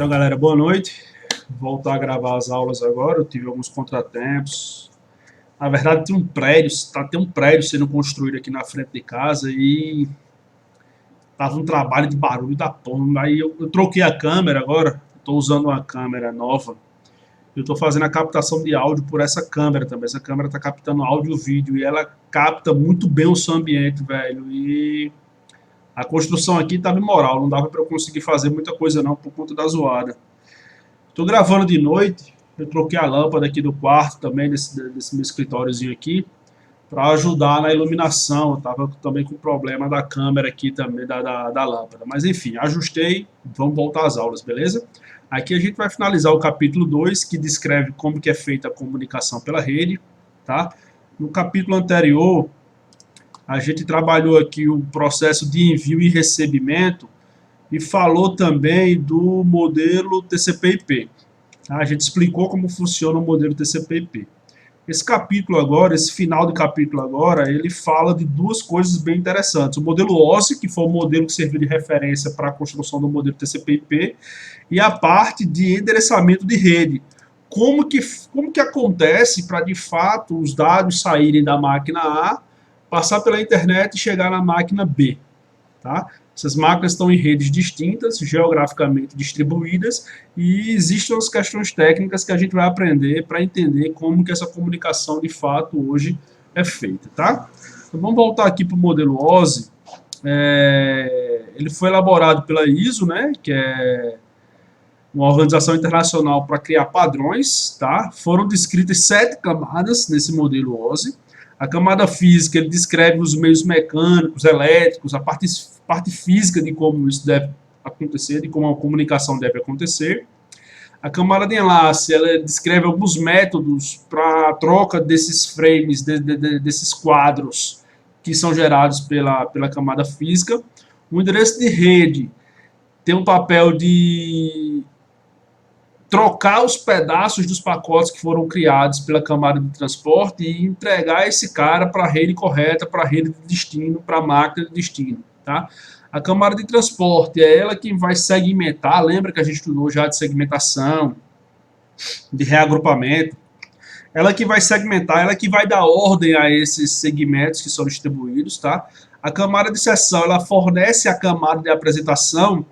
Então, galera, boa noite. Vou voltar a gravar as aulas agora. Eu tive alguns contratempos. Na verdade, tem um prédio sendo construído aqui na frente de casa e tava um trabalho de barulho da porra. Aí eu troquei a câmera agora. Estou usando uma câmera nova. Eu estou fazendo a captação de áudio por essa câmera também. Essa câmera está captando áudio e vídeo e ela capta muito bem o seu ambiente, velho. E a construção aqui estava imoral. Não dava para eu conseguir fazer muita coisa não por conta da zoada. Estou gravando de noite, eu troquei a lâmpada aqui do quarto também, desse meu escritóriozinho aqui, para ajudar na iluminação. Eu estava também com problema da câmera aqui também, da lâmpada. Mas enfim, ajustei, vamos voltar às aulas, beleza? Aqui a gente vai finalizar o capítulo 2, que descreve como que é feita a comunicação pela rede, tá? No capítulo anterior, a gente trabalhou aqui o processo de envio e recebimento, e falou também do modelo TCP/IP. A gente explicou como funciona o modelo TCP/IP. Esse capítulo agora, esse final do capítulo agora, ele fala de duas coisas bem interessantes. O modelo OSI, que foi o modelo que serviu de referência para a construção do modelo TCP/IP, e a parte de endereçamento de rede. Como que acontece para, de fato, os dados saírem da máquina A, passar pela internet e chegar na máquina B, tá? Essas máquinas estão em redes distintas, geograficamente distribuídas, e existem as questões técnicas que a gente vai aprender para entender como que essa comunicação de fato hoje é feita, tá? Então vamos voltar aqui para o modelo OSI. Ele foi elaborado pela ISO, né, que é uma organização internacional para criar padrões, tá? Foram descritas 7 camadas nesse modelo OSI. A camada física, ele descreve os meios mecânicos, elétricos, a parte física de como isso deve acontecer, de como a comunicação deve acontecer. A camada de enlace, ela descreve alguns métodos para a troca desses frames, desses quadros que são gerados pela camada física. O endereço de rede tem um papel de trocar os pedaços dos pacotes que foram criados pela camada de transporte e entregar esse cara para a rede correta, para a rede de destino, para a máquina de destino, tá? A camada de transporte é ela quem vai segmentar, lembra que a gente estudou já de segmentação, de reagrupamento, ela que vai segmentar, ela que vai dar ordem a esses segmentos que são distribuídos, tá? A camada de seção, ela fornece a camada de apresentação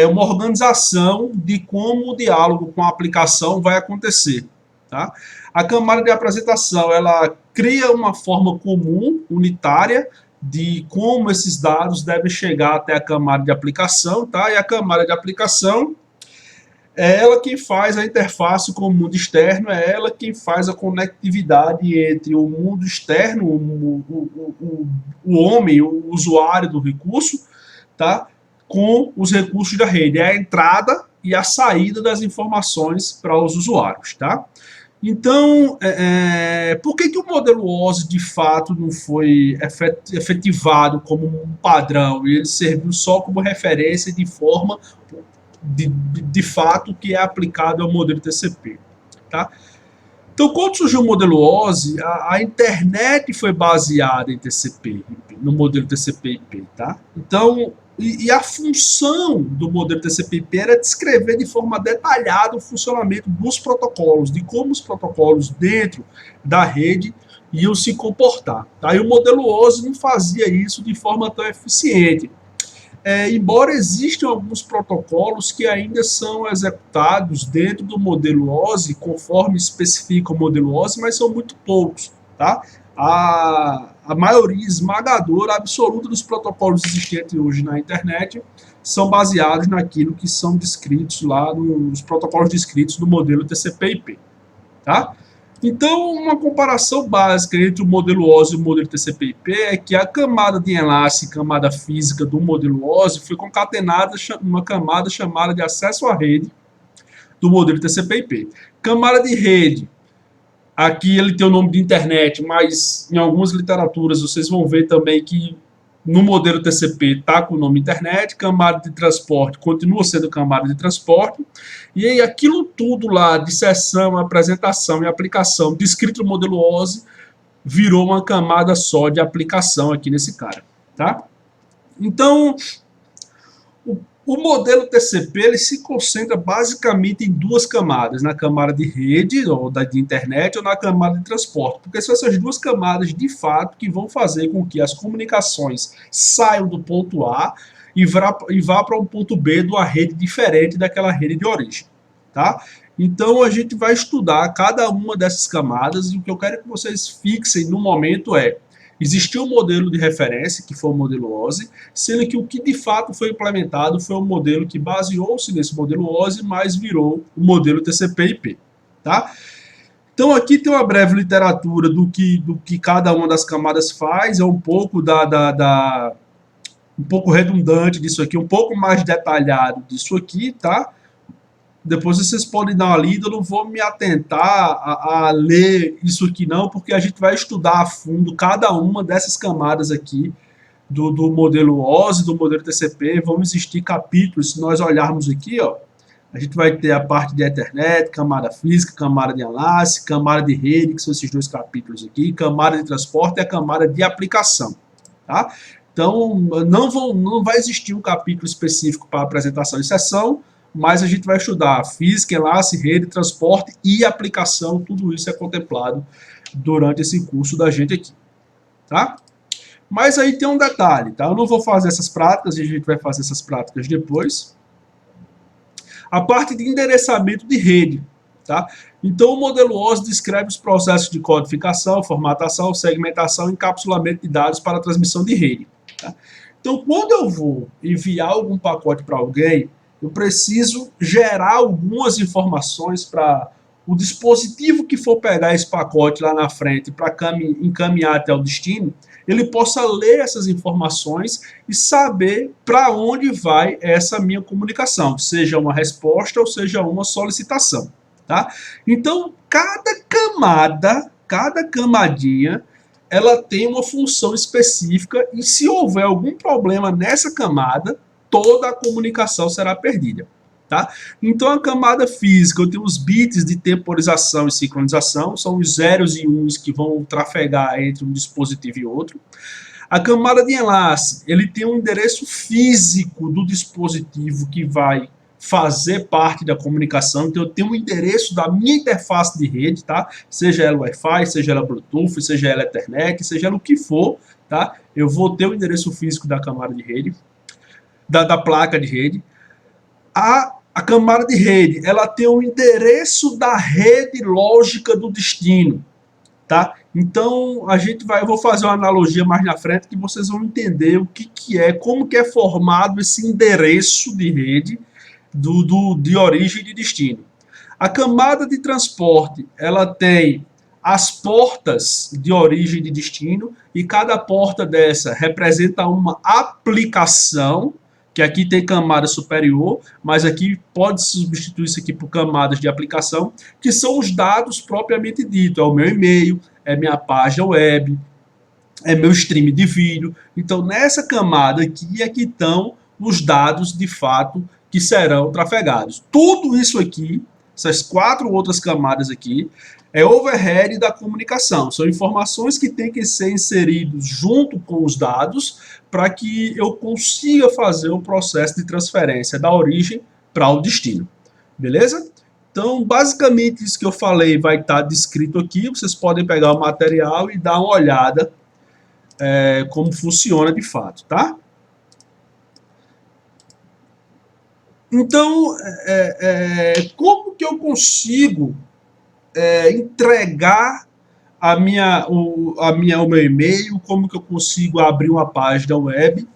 uma organização de como o diálogo com a aplicação vai acontecer, tá? A camada de apresentação, ela cria uma forma comum, unitária, de como esses dados devem chegar até a camada de aplicação, tá? E a camada de aplicação é ela quem faz a interface com o mundo externo, é ela quem faz a conectividade entre o mundo externo, o homem, o usuário do recurso, tá? Com os recursos da rede, é a entrada e a saída das informações para os usuários, tá? Então, por que o modelo OSI de fato não foi efetivado como um padrão e ele serviu só como referência de forma de fato que é aplicado ao modelo TCP, tá? Então, quando surgiu o modelo OSI, a internet foi baseada em TCP, no modelo TCP/IP, tá? Então, e a função do modelo TCP/IP era descrever de forma detalhada o funcionamento dos protocolos, de como os protocolos dentro da rede iam se comportar, tá? E o modelo OSI não fazia isso de forma tão eficiente. Embora existam alguns protocolos que ainda são executados dentro do modelo OSI, conforme especifica o modelo OSI, mas são muito poucos, tá? A maioria esmagadora, absoluta dos protocolos existentes hoje na internet são baseados naquilo que são descritos lá nos protocolos descritos no modelo TCP/IP, tá? Então, uma comparação básica entre o modelo OSI e o modelo TCP/IP é que a camada de enlace, camada física do modelo OSI foi concatenada numa camada chamada de acesso à rede do modelo TCP/IP. Camada de rede, aqui ele tem o nome de internet, mas em algumas literaturas vocês vão ver também que no modelo TCP está com o nome internet. Camada de transporte continua sendo camada de transporte, e aí aquilo tudo lá de seção, apresentação e aplicação descrito no modelo OSI virou uma camada só de aplicação aqui nesse cara, tá? Então, o O modelo TCP ele se concentra basicamente em duas camadas, na camada de rede, ou de internet, ou na camada de transporte, porque são essas duas camadas de fato que vão fazer com que as comunicações saiam do ponto A e vá para um ponto B de uma rede diferente daquela rede de origem. Tá? Então a gente vai estudar cada uma dessas camadas e o que eu quero que vocês fixem no momento é: existiu um modelo de referência, que foi o modelo OSI, sendo que o que de fato foi implementado foi um modelo que baseou-se nesse modelo OSI, mas virou o modelo TCP/IP. Tá? Então aqui tem uma breve literatura do que cada uma das camadas faz, é um pouco um pouco redundante disso aqui, um pouco mais detalhado disso aqui, tá? Depois vocês podem dar uma lida, eu não vou me atentar a ler isso aqui não, porque a gente vai estudar a fundo cada uma dessas camadas aqui do modelo OSI, do modelo TCP, vão existir capítulos, se nós olharmos aqui, ó, a gente vai ter a parte de Ethernet, camada física, camada de enlace, camada de rede, que são esses dois capítulos aqui, camada de transporte e a camada de aplicação, tá? Então, não vai existir um capítulo específico para apresentação e sessão, mas a gente vai estudar física, enlace, rede, transporte e aplicação, tudo isso é contemplado durante esse curso da gente aqui, tá? Mas aí tem um detalhe, tá? Eu não vou fazer essas práticas, a gente vai fazer essas práticas depois. A parte de endereçamento de rede, tá? Então o modelo OSI descreve os processos de codificação, formatação, segmentação e encapsulamento de dados para transmissão de rede, tá? Então quando eu vou enviar algum pacote para alguém, eu preciso gerar algumas informações para o dispositivo que for pegar esse pacote lá na frente para encaminhar até o destino, ele possa ler essas informações e saber para onde vai essa minha comunicação, seja uma resposta ou seja uma solicitação. Tá? Então, cada camadinha, ela tem uma função específica e se houver algum problema nessa camada, toda a comunicação será perdida. Tá? Então a camada física, eu tenho os bits de temporização e sincronização, são os zeros e uns que vão trafegar entre um dispositivo e outro. A camada de enlace, ele tem um endereço físico do dispositivo que vai fazer parte da comunicação, então eu tenho um endereço da minha interface de rede, tá? Seja ela Wi-Fi, seja ela Bluetooth, seja ela Ethernet, seja ela o que for, tá? Eu vou ter o endereço físico da camada de rede, da placa de rede. A camada de rede, ela tem o endereço da rede lógica do destino, tá? Então, eu vou fazer uma analogia mais na frente que vocês vão entender o que é, como que é formado esse endereço de rede de origem e de destino. A camada de transporte, ela tem as portas de origem e de destino, e cada porta dessa representa uma aplicação, que aqui tem camada superior, mas aqui pode substituir isso aqui por camadas de aplicação, que são os dados propriamente dito, é o meu e-mail, é minha página web, é meu stream de vídeo. Então nessa camada aqui é que estão os dados de fato que serão trafegados. Tudo isso aqui, essas 4 outras camadas aqui, é overhead da comunicação. São informações que têm que ser inseridas junto com os dados para que eu consiga fazer o processo de transferência da origem para o destino. Beleza? Então, basicamente, isso que eu falei vai estar descrito aqui. Vocês podem pegar o material e dar uma olhada como funciona de fato, tá? Então, como que eu consigo entregar o meu e-mail, como que eu consigo abrir uma página web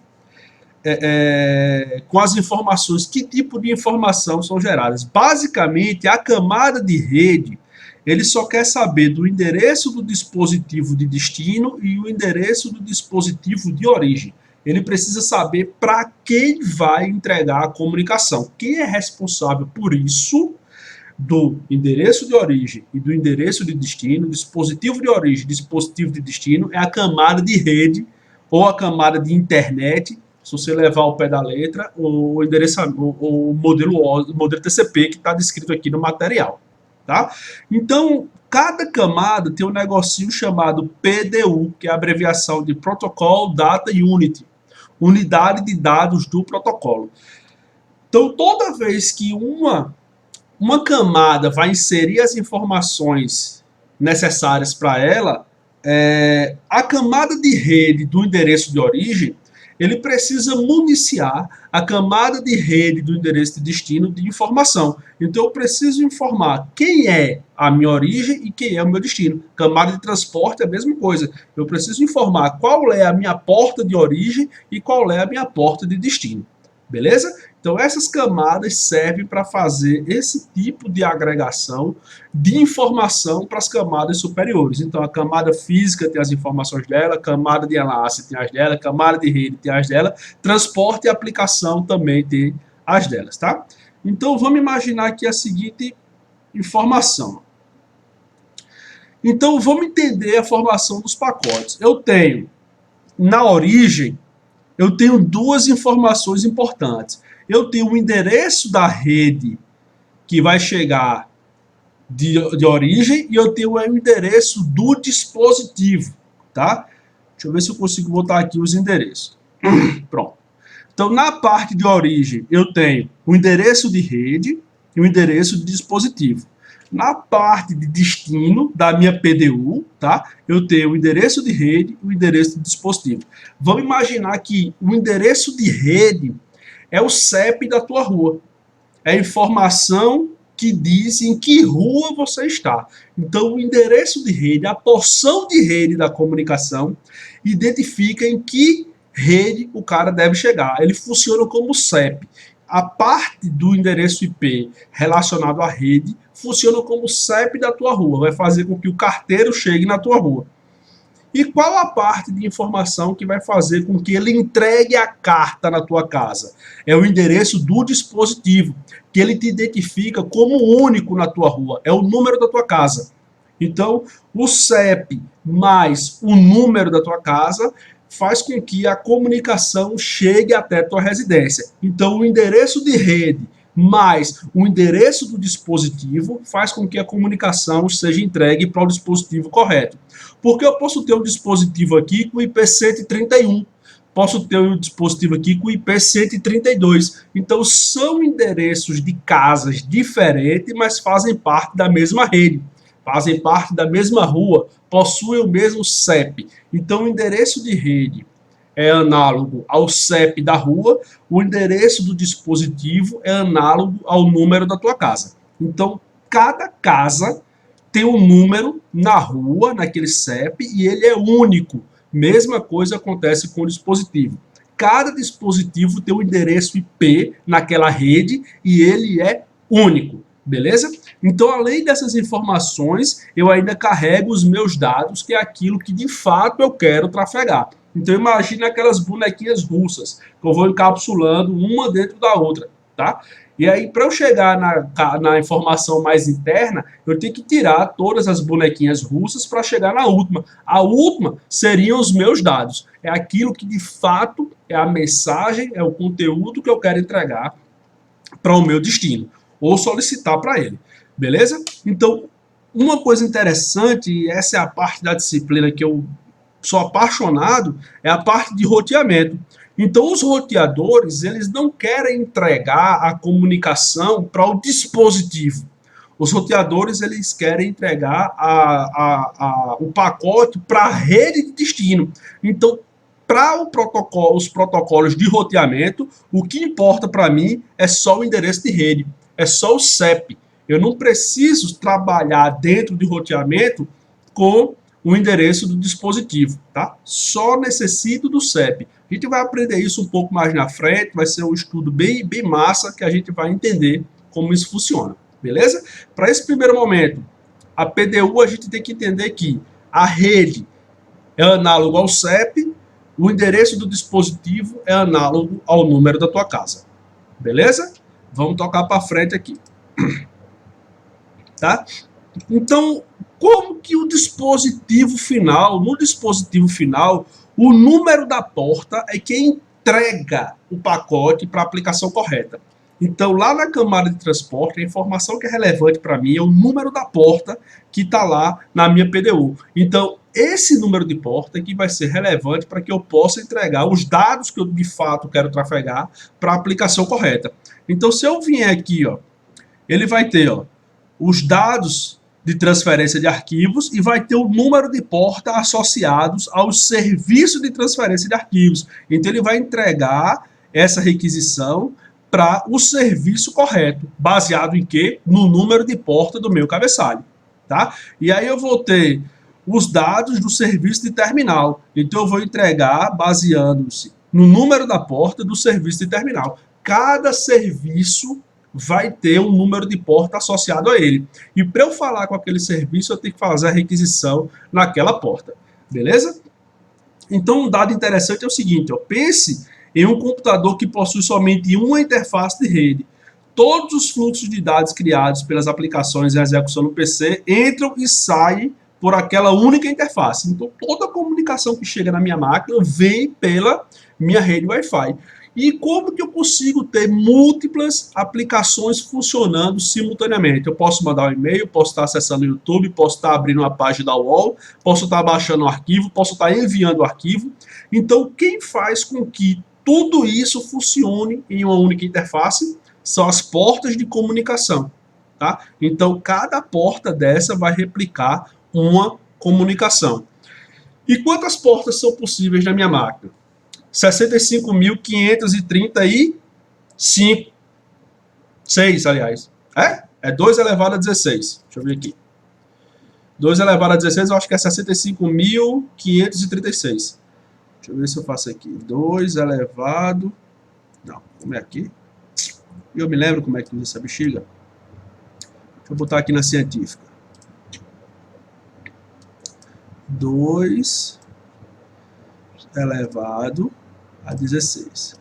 com as informações, que tipo de informação são geradas. Basicamente, a camada de rede, ele só quer saber do endereço do dispositivo de destino e o endereço do dispositivo de origem. Ele precisa saber para quem vai entregar a comunicação. Quem é responsável por isso, do endereço de origem e do endereço de destino, dispositivo de origem, dispositivo de destino, é a camada de rede ou a camada de internet, se você levar ao pé da letra, o modelo TCP que está descrito aqui no material. Tá? Então, cada camada tem um negocinho chamado PDU, que é a abreviação de Protocol Data Unit, unidade de dados do protocolo. Então, toda vez que uma camada vai inserir as informações necessárias para ela, a camada de rede do endereço de origem, ele precisa municiar a camada de rede do endereço de destino de informação. Então, eu preciso informar quem é a minha origem e quem é o meu destino. Camada de transporte é a mesma coisa. Eu preciso informar qual é a minha porta de origem e qual é a minha porta de destino. Beleza? Então, essas camadas servem para fazer esse tipo de agregação de informação para as camadas superiores. Então, a camada física tem as informações dela, a camada de enlace tem as dela, a camada de rede tem as dela, transporte e aplicação também tem as delas, tá? Então, vamos imaginar aqui a seguinte informação. Então, vamos entender a formação dos pacotes. Eu tenho, na origem, eu tenho duas informações importantes. Eu tenho o endereço da rede que vai chegar de origem e eu tenho o endereço do dispositivo, tá? Deixa eu ver se eu consigo botar aqui os endereços. Pronto. Então, na parte de origem, eu tenho o endereço de rede e o endereço de dispositivo. Na parte de destino da minha PDU, tá? Eu tenho o endereço de rede e o endereço de dispositivo. Vamos imaginar que o endereço de rede é o CEP da tua rua. É a informação que diz em que rua você está. Então, o endereço de rede, a porção de rede da comunicação, identifica em que rede o cara deve chegar. Ele funciona como CEP. A parte do endereço IP relacionado à rede funciona como CEP da tua rua. Vai fazer com que o carteiro chegue na tua rua. E qual a parte de informação que vai fazer com que ele entregue a carta na tua casa? É o endereço do dispositivo, que ele te identifica como único na tua rua. É o número da tua casa. Então, o CEP mais o número da tua casa faz com que a comunicação chegue até a tua residência. Então, o endereço de rede mais o endereço do dispositivo faz com que a comunicação seja entregue para o dispositivo correto. Porque eu posso ter um dispositivo aqui com IP 131, posso ter um dispositivo aqui com IP 132. Então, são endereços de casas diferentes, mas fazem parte da mesma rede, fazem parte da mesma rua, possuem o mesmo CEP. Então, o endereço de rede é análogo ao CEP da rua, o endereço do dispositivo é análogo ao número da tua casa. Então, cada casa tem um número na rua, naquele CEP, e ele é único. Mesma coisa acontece com o dispositivo. Cada dispositivo tem um endereço IP naquela rede e ele é único, beleza? Então, além dessas informações, eu ainda carrego os meus dados, que é aquilo que de fato eu quero trafegar. Então, imagine aquelas bonequinhas russas, que eu vou encapsulando uma dentro da outra, tá? E aí, para eu chegar na informação mais interna, eu tenho que tirar todas as bonequinhas russas para chegar na última. A última seriam os meus dados. É aquilo que, de fato, é a mensagem, é o conteúdo que eu quero entregar para o meu destino, ou solicitar para ele. Beleza? Então, uma coisa interessante, e essa é a parte da disciplina que eu sou apaixonado, é a parte de roteamento. Então, os roteadores, eles não querem entregar a comunicação para o dispositivo. Os roteadores, eles querem entregar o pacote para a rede de destino. Então, para os protocolos de roteamento, o que importa para mim é só o endereço de rede, é só o CEP. Eu não preciso trabalhar dentro de roteamento com o endereço do dispositivo, tá? Só necessito do CEP. A gente vai aprender isso um pouco mais na frente, vai ser um estudo bem massa que a gente vai entender como isso funciona, beleza? Para esse primeiro momento, a PDU a gente tem que entender que a rede é análogo ao CEP, o endereço do dispositivo é análogo ao número da tua casa, beleza? Vamos tocar para frente aqui, tá? Então, como que o dispositivo final, no dispositivo final, o número da porta é quem entrega o pacote para a aplicação correta. Então, lá na camada de transporte, a informação que é relevante para mim é o número da porta que está lá na minha PDU. Então, esse número de porta que vai ser relevante para que eu possa entregar os dados que eu de fato quero trafegar para a aplicação correta. Então, se eu vier aqui, ó, ele vai ter, ó, os dados de transferência de arquivos e vai ter o número de porta associados aos serviços de transferência de arquivos. Então, ele vai entregar essa requisição para o serviço correto, baseado em quê? No número de porta do meu cabeçalho, tá? E aí eu vou ter os dados do serviço de terminal. Então eu vou entregar baseando-se no número da porta do serviço de terminal. Cada serviço vai ter um número de porta associado a ele. E para eu falar com aquele serviço, eu tenho que fazer a requisição naquela porta. Beleza? Então um dado interessante é o seguinte, ó, pense em um computador que possui somente uma interface de rede. Todos os fluxos de dados criados pelas aplicações em execução no PC entram e saem por aquela única interface. Então, toda a comunicação que chega na minha máquina vem pela minha rede Wi-Fi. E como que eu consigo ter múltiplas aplicações funcionando simultaneamente? Eu posso mandar um e-mail, posso estar acessando o YouTube, posso estar abrindo uma página da UOL, posso estar baixando um arquivo, posso estar enviando o arquivo. Então, quem faz com que tudo isso funcione em uma única interface são as portas de comunicação, tá? Então, cada porta dessa vai replicar uma comunicação. E quantas portas são possíveis na minha máquina? 65.535. 6, aliás. É 2 elevado a 16. Deixa eu ver aqui. 2 elevado a 16, eu acho que é 65.536. Deixa eu ver se eu faço aqui. 2 elevado... Não, como é aqui? Eu me lembro como é que usa essa bexiga. Deixa eu botar aqui na científica. 2 elevado a 16.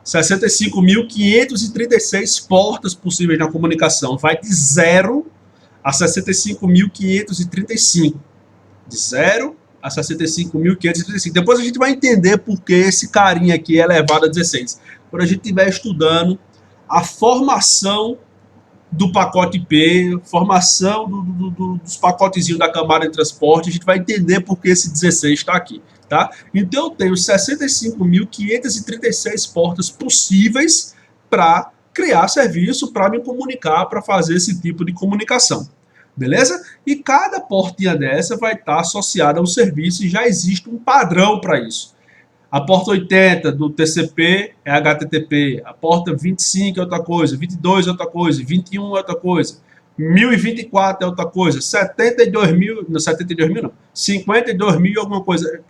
65.536 portas possíveis na comunicação. Vai de 0 a 65.535. De 0 a 65.535. Depois a gente vai entender por que esse carinha aqui é elevado a 16. Quando a gente estiver estudando a formação do pacote IP, formação dos pacotezinhos da camada de transporte, a gente vai entender por que esse 16 está aqui, tá? Então eu tenho 65.536 portas possíveis para criar serviço, para me comunicar, para fazer esse tipo de comunicação. Beleza? E cada portinha dessa vai estar associada a um serviço e já existe um padrão para isso. A porta 80 do TCP é HTTP, a porta 25 é outra coisa, 22 é outra coisa, 21 é outra coisa, 1024 é outra coisa, 72.000, não, 72.000 não, 52.000 alguma coisa.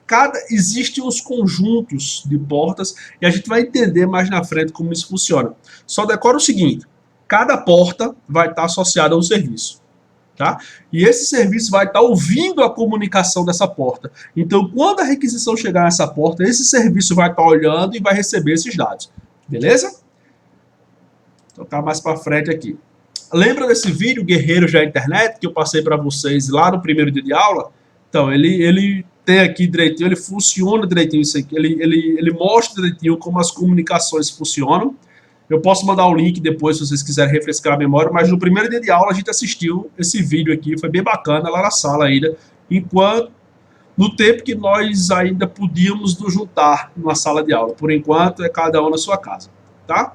Existem uns conjuntos de portas e a gente vai entender mais na frente como isso funciona. Só decora o seguinte, cada porta vai estar associada a um serviço. Tá? E esse serviço vai estar ouvindo a comunicação dessa porta. Então, quando a requisição chegar nessa porta, esse serviço vai estar olhando e vai receber esses dados. Beleza? Então, tá mais para frente aqui. Lembra desse vídeo, Guerreiros da Internet, que eu passei para vocês lá no primeiro dia de aula? Então, ele tem aqui direitinho, ele funciona direitinho isso aqui. Ele mostra direitinho como as comunicações funcionam. Eu posso mandar o link depois se vocês quiserem refrescar a memória, mas no primeiro dia de aula a gente assistiu esse vídeo aqui, foi bem bacana lá na sala ainda, no tempo que nós ainda podíamos nos juntar numa sala de aula. Por enquanto é cada um na sua casa, tá?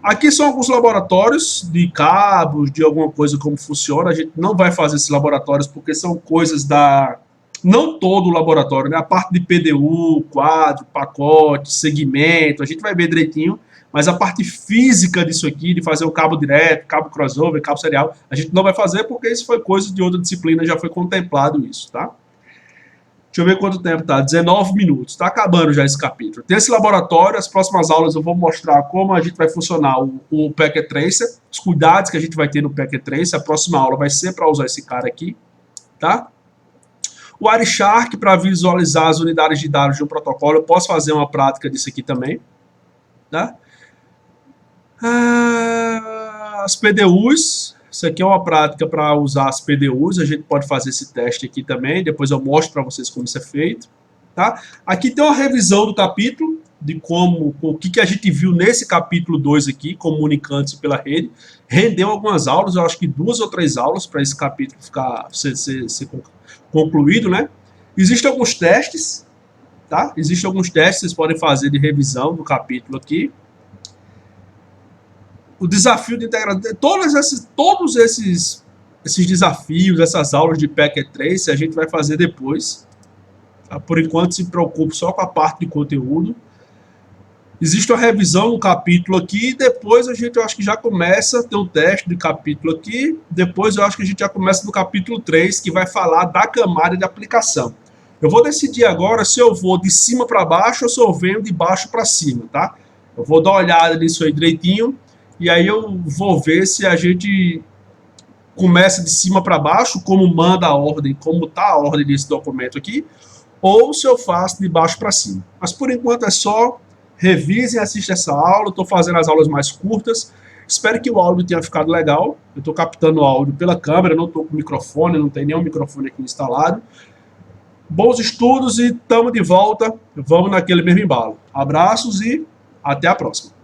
Aqui são alguns laboratórios de cabos, de alguma coisa como funciona. A gente não vai fazer esses laboratórios porque são coisas não todo o laboratório, né? A parte de PDU, quadro, pacote, segmento, a gente vai ver direitinho. Mas a parte física disso aqui, de fazer o cabo direto, cabo crossover, cabo serial, a gente não vai fazer porque isso foi coisa de outra disciplina, já foi contemplado isso, tá? Deixa eu ver quanto tempo tá, 19 minutos, tá acabando já esse capítulo. Tem esse laboratório, as próximas aulas eu vou mostrar como a gente vai funcionar o Packet Tracer, os cuidados que a gente vai ter no Packet Tracer, a próxima aula vai ser para usar esse cara aqui, tá? O Wireshark, para visualizar as unidades de dados de um protocolo, eu posso fazer uma prática disso aqui também, tá? As PDUs, isso aqui é uma prática para usar as PDUs, a gente pode fazer esse teste aqui também, depois eu mostro para vocês como isso é feito, tá? Aqui tem uma revisão do capítulo, de como, o que a gente viu nesse capítulo 2 aqui, comunicantes pela rede, rendeu algumas aulas, eu acho que 2 ou 3 aulas para esse capítulo ser concluído, né? Existem alguns testes, tá? Existem alguns testes que vocês podem fazer de revisão do capítulo aqui. O desafio de integração, todos esses desafios, essas aulas de Packet Trace, a gente vai fazer depois. Tá? Por enquanto, se preocupe só com a parte de conteúdo. Existe uma revisão no capítulo aqui, depois eu acho que já começa, tem um teste de capítulo aqui, depois eu acho que a gente já começa no capítulo 3, que vai falar da camada de aplicação. Eu vou decidir agora se eu vou de cima para baixo ou se eu venho de baixo para cima, tá? Eu vou dar uma olhada nisso aí direitinho, e aí eu vou ver se a gente começa de cima para baixo, como manda a ordem, como está a ordem desse documento aqui, ou se eu faço de baixo para cima. Mas por enquanto é só. Revisem, assistam essa aula. Estou fazendo as aulas mais curtas. Espero que o áudio tenha ficado legal. Eu estou captando o áudio pela câmera, não estou com microfone, não tem nenhum microfone aqui instalado. Bons estudos e estamos de volta. Vamos naquele mesmo embalo. Abraços e até a próxima.